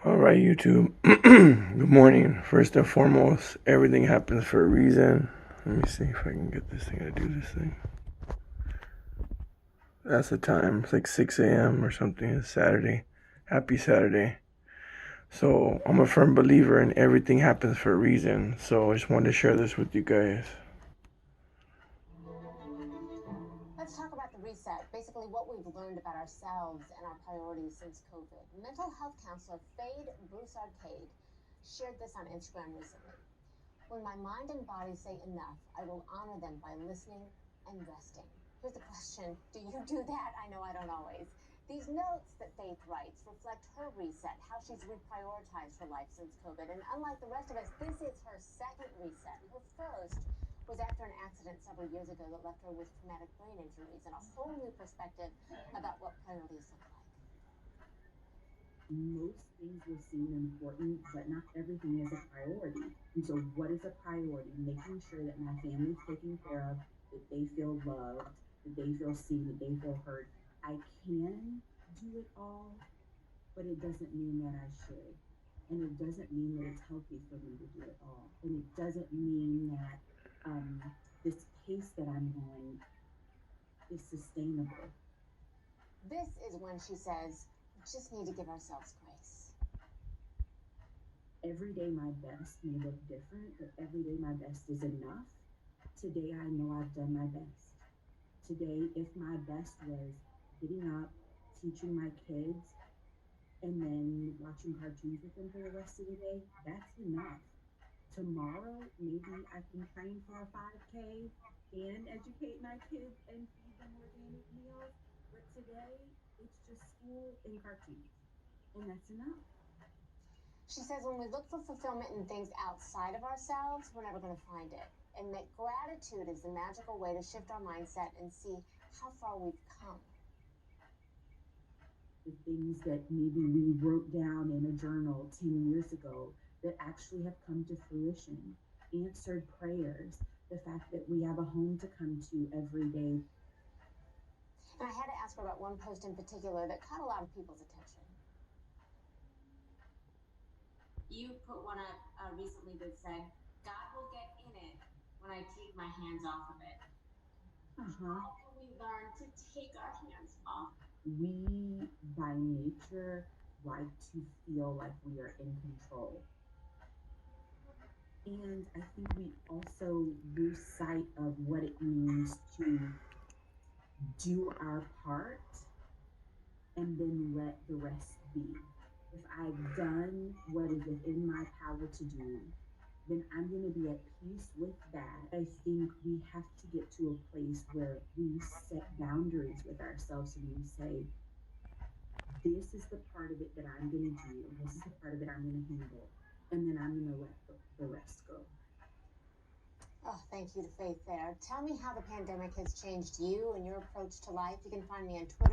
All right, YouTube. Good morning. First and foremost, everything happens for a reason. Let me see if I can get this thing to do this thing. That's the time. It's like 6 a.m. or something. It's Saturday. Happy Saturday. So I'm a firm believer in everything happens for a reason. So I just wanted to share this with you guys. Let's talk about the reset. Basically, what we've learned about ourselves and our priorities since COVID. Mental health counselor Fade Broussard-Cade shared this on Instagram recently. When my mind and body say enough, I will honor them by listening and resting. Here's the question: do you do that? I know I don't always. These notes that Faith writes reflect her reset, how she's reprioritized her life since COVID. And unlike the rest of us, this is her second reset. Her first was after an accident several years ago that left her with traumatic brain injuries and a whole new perspective about what priorities look like. Most things will seem important, but not everything is a priority. And so, what is a priority? Making sure that my family's taken care of, that they feel loved, that they feel seen, that they feel heard. I can do it all, but it doesn't mean that I should. And it doesn't mean that it's healthy for me to do it all. And it doesn't mean that um, this pace that I'm on is sustainable. This is when she says, we just need to give ourselves grace. Every day my best may look different, but every day my best is enough. Today I know I've done my best. Today, if my best was getting up, teaching my kids, and then watching cartoons with them for the rest of the day, that's enough. Tomorrow, maybe I can train for a 5K and educate my kids and feed them organic meals. But today, it's just school and cartoons. And that's enough. She says when we look for fulfillment in things outside of ourselves, we're never going to find it. And that gratitude is the magical way to shift our mindset and see how far we've come. The things that maybe we wrote down in a journal 10 years ago that actually have come to fruition, answered prayers, the fact that we have a home to come to every day. And I had to ask her about one post in particular that caught a lot of people's attention. You put one up recently that said, God will get in it when I take my hands off of it. How can we learn to take our hands off? We, by nature, like to feel like we are in control. And I think we also lose sight of what it means to do our part and then let the rest be. If I've done what is within my power to do, then I'm going to be at peace with that. I think we have to get to a place where we set boundaries with ourselves and we say, this is the part of it that I'm going to do, and this is the part of it I'm going to handle, and then I'm going to let the rest go. Oh, thank you to Faith there. Tell me how the pandemic has changed you and your approach to life. You can find me on Twitter